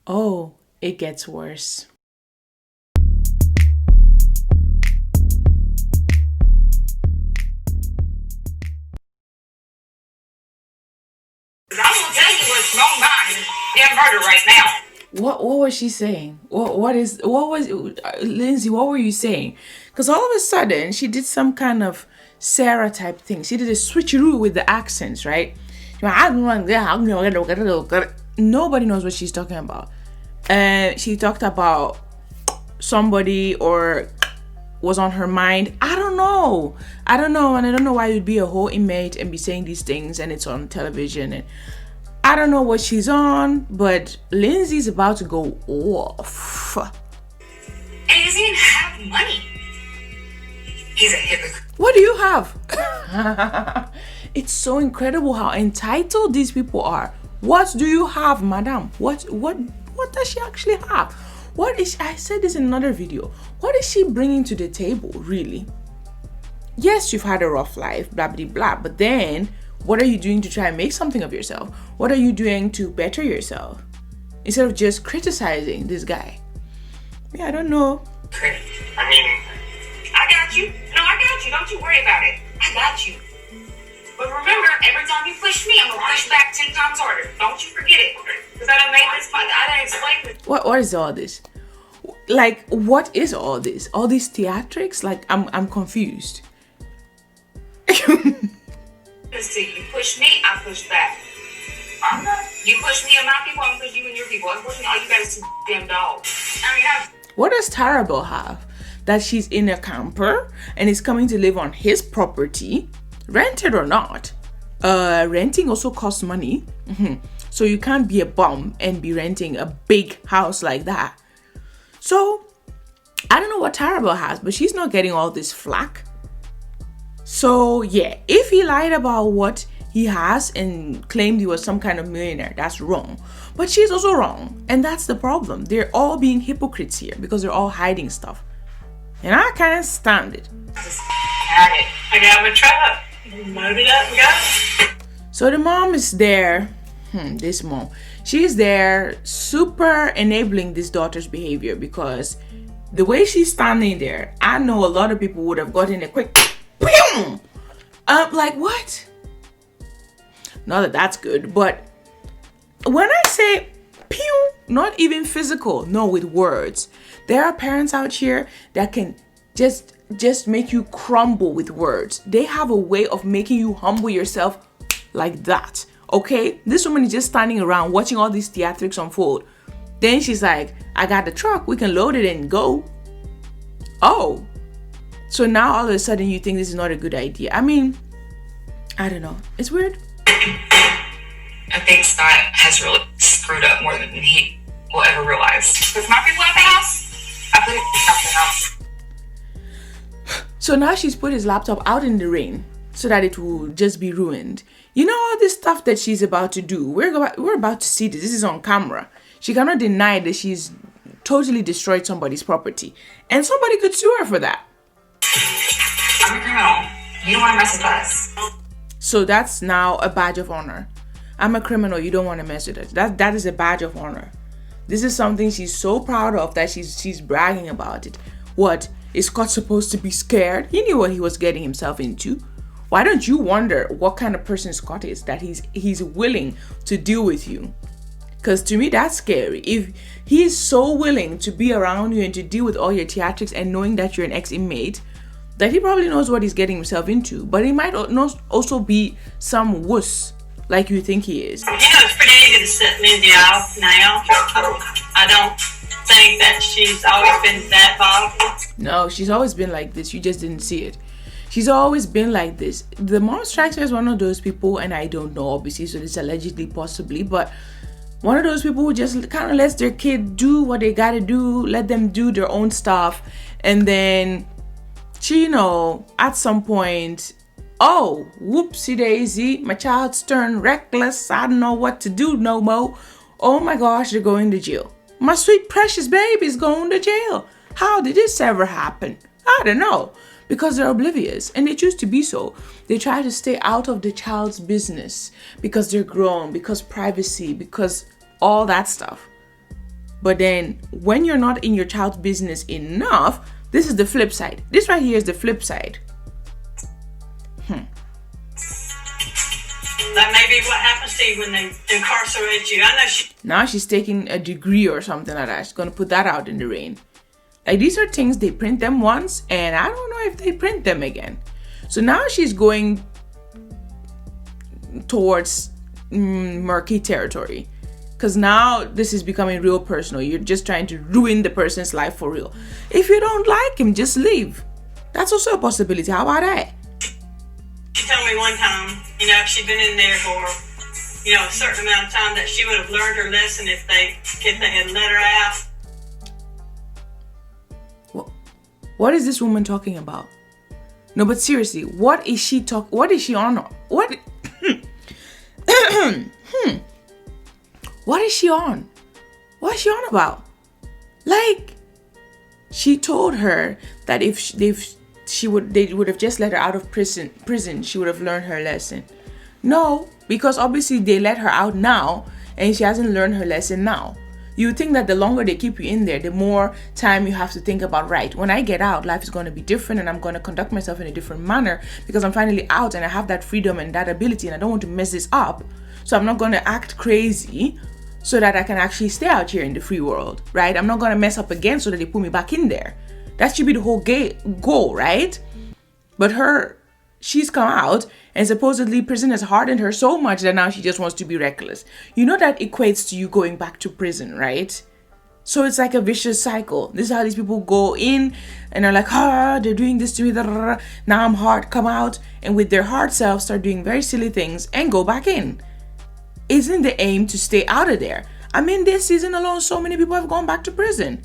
Oh, it gets worse. I will tell you what's going on in murder right now. What was she saying? What was Lindsay? What were you saying? Because all of a sudden she did some kind of Sarah type thing. She did a switcheroo with the accents, right? Nobody knows what she's talking about. And she talked about somebody or was on her mind. I don't know, and I don't know why you'd be a whole inmate and be saying these things and it's on television. And I don't know what she's on, but Lindsay's about to go off. And he doesn't even have money. He's a hypocrite. What do you have? It's so incredible how entitled these people are. What do you have, madam? What does she actually have? What is I said this in another video. What is she bringing to the table, really? Yes, you've had a rough life, blah blah blah, but then what are you doing to try and make something of yourself? What are you doing to better yourself? Instead of just criticizing this guy. Yeah, I don't know. I mean, I got you. No, I got you. Don't you worry about it. I got you. But remember, every time you push me, I'm going to push back 10 times harder. Don't you forget it. Because I done made this fun. I done explained it. What is all this? Like, what is all this? All these theatrics? Like, I'm confused. See, you push me, I push back. You push me and my people, I'm push you and your people. Unfortunately, all you got is two damn dogs. I mean, what does Tarable have? That she's in a camper and is coming to live on his property, rented or not. Renting also costs money. So you can't be a bum and be renting a big house like that. So I don't know what Tarable has, but she's not getting all this flack. So yeah, if he lied about what he has and claimed he was some kind of millionaire, that's wrong. But she's also wrong, and that's the problem. They're all being hypocrites here because they're all hiding stuff, and I can't stand it. I got my truck, load it up and go. So the mom is there. This mom, she's there, super enabling this daughter's behavior, because the way she's standing there, I know a lot of people would have gotten a quick pew! Like, what? Not that that's good, but when I say pew, not even physical, no, with words. There are parents out here that can just make you crumble with words. They have a way of making you humble yourself like that. Okay, this woman is just standing around watching all these theatrics unfold. Then she's like, I got the truck, we can load it and go. Oh, so now all of a sudden you think this is not a good idea. I mean, I don't know. It's weird. I think Scott has really screwed up more than he will ever realize. Because my people at the house, I put it out the house. So now she's put his laptop out in the rain so that it will just be ruined. You know all this stuff that she's about to do. We're about to see this. This is on camera. She cannot deny that she's totally destroyed somebody's property. And somebody could sue her for that. I'm a criminal. You don't want to mess with us. So that's now a badge of honor. I'm a criminal. You don't want to mess with us. That is a badge of honor. This is something she's so proud of that she's bragging about it. What? Is Scott supposed to be scared? He knew what he was getting himself into. Why don't you wonder what kind of person Scott is, that he's willing to deal with you? Because to me, that's scary. If he's so willing to be around you and to deal with all your theatrics and knowing that you're an ex-inmate, that he probably knows what he's getting himself into. But he might not also be some wuss like you think he is. You know, it's pretty easy to set Lindsay off now. I don't think that she's always been that volatile. No, she's always been like this. You just didn't see it. She's always been like this. The mom strikes me as one of those people, and I don't know, obviously, so this allegedly, possibly, but one of those people who just kind of lets their kid do what they gotta do, let them do their own stuff, and then she, you know, at some point, oh, whoopsie daisy, my child's turned reckless, I don't know what to do no more. Oh my gosh, they're going to jail. My sweet precious baby's going to jail. How did this ever happen? I don't know. Because they're oblivious, and they choose to be so. They try to stay out of the child's business because they're grown, because privacy, because all that stuff. But then when you're not in your child's business enough, this is the flip side. This right here is the flip side. That may be what happens to you when they incarcerate you. I know now she's taking a degree or something like that. She's going to put that out in the rain. Like, these are things, they print them once, and I don't know if they print them again. So now she's going towards murky territory. Because now this is becoming real personal. You're just trying to ruin the person's life for real. If you don't like him, just leave. That's also a possibility. How about that? She told me one time, you know, if she'd been in there for, you know, a certain amount of time, that she would have learned her lesson if they had let her out. What is this woman talking about? No, but seriously, what is she on? What is she on? What is she on about? Like, she told her that if they would have just let her out of prison, she would have learned her lesson. No, because obviously they let her out now and she hasn't learned her lesson now. You think that the longer they keep you in there, the more time you have to think about, right, when I get out, life is going to be different and I'm going to conduct myself in a different manner because I'm finally out and I have that freedom and that ability and I don't want to mess this up. So I'm not going to act crazy so that I can actually stay out here in the free world, right? I'm not going to mess up again so that they put me back in there. That should be the whole goal, right? But she's come out and supposedly prison has hardened her so much that now she just wants to be reckless. You know that equates to you going back to prison, right? So it's like a vicious cycle. This is how these people go in and are like, they're doing this to me. Now I'm hard, come out, and with their hard self start doing very silly things and go back in. Isn't the aim to stay out of there? I mean, this season alone, so many people have gone back to prison.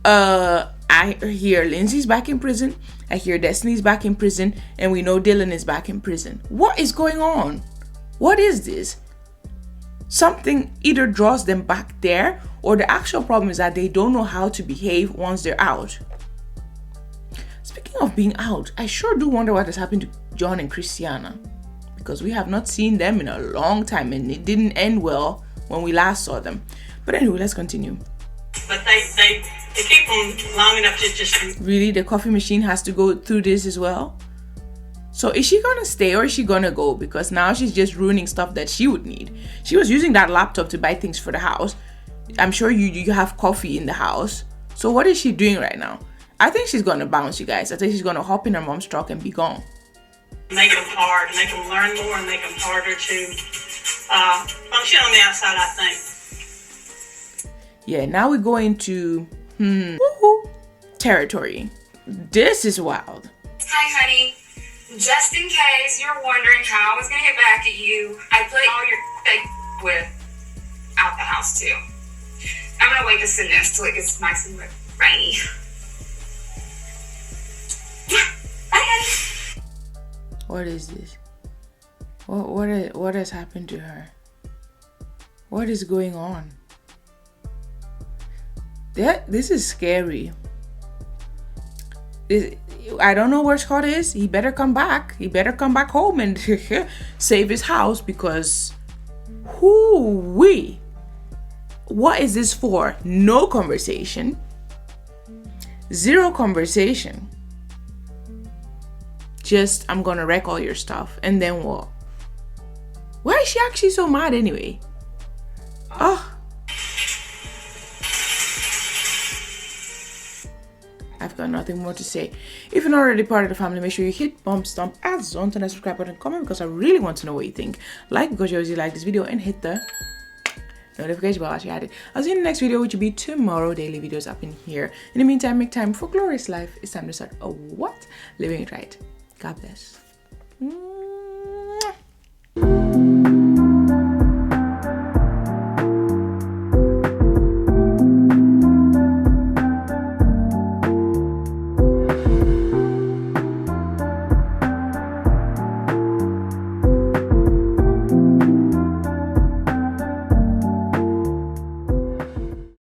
I hear Lindsay's back in prison. I hear Destiny's back in prison. And we know Dylan is back in prison. What is going on? What is this? Something either draws them back there, or the actual problem is that they don't know how to behave once they're out. Speaking of being out, I sure do wonder what has happened to John and Christiana, because we have not seen them in a long time and it didn't end well when we last saw them. But anyway, let's continue. But they keep them long enough to just... Really? The coffee machine has to go through this as well? So is she gonna stay or is she gonna go? Because now she's just ruining stuff that she would need. She was using that laptop to buy things for the house. I'm sure you have coffee in the house. So what is she doing right now? I think she's gonna bounce, you guys. I think she's gonna hop in her mom's truck and be gone. Make them hard, make them learn more, and make them harder to function on the outside, I think. Yeah, now we go into territory. This is wild. Hi, honey. Just in case you're wondering how I was gonna get back at you, I put all your with out the house too. I'm gonna wait this in this till it gets nice and rainy. Bye, honey. What is this? What has happened to her? What is going on? This is scary. I don't know where Scott is. He better come back. He better come back home and save his house, because what is this for? No conversation. Zero conversation. Just, I'm gonna wreck all your stuff. And then what? Why is she actually so mad anyway? I've got nothing more to say. If you're not already part of the family, make sure you hit bump, stomp, add zone, turn that subscribe button, comment, because I really want to know what you think. Like because you always like this video, and hit the notification bell as you add it. I'll see you in the next video, which will be tomorrow. Daily videos up in here. In the meantime, make time for glorious life. It's time to start living it right. God bless.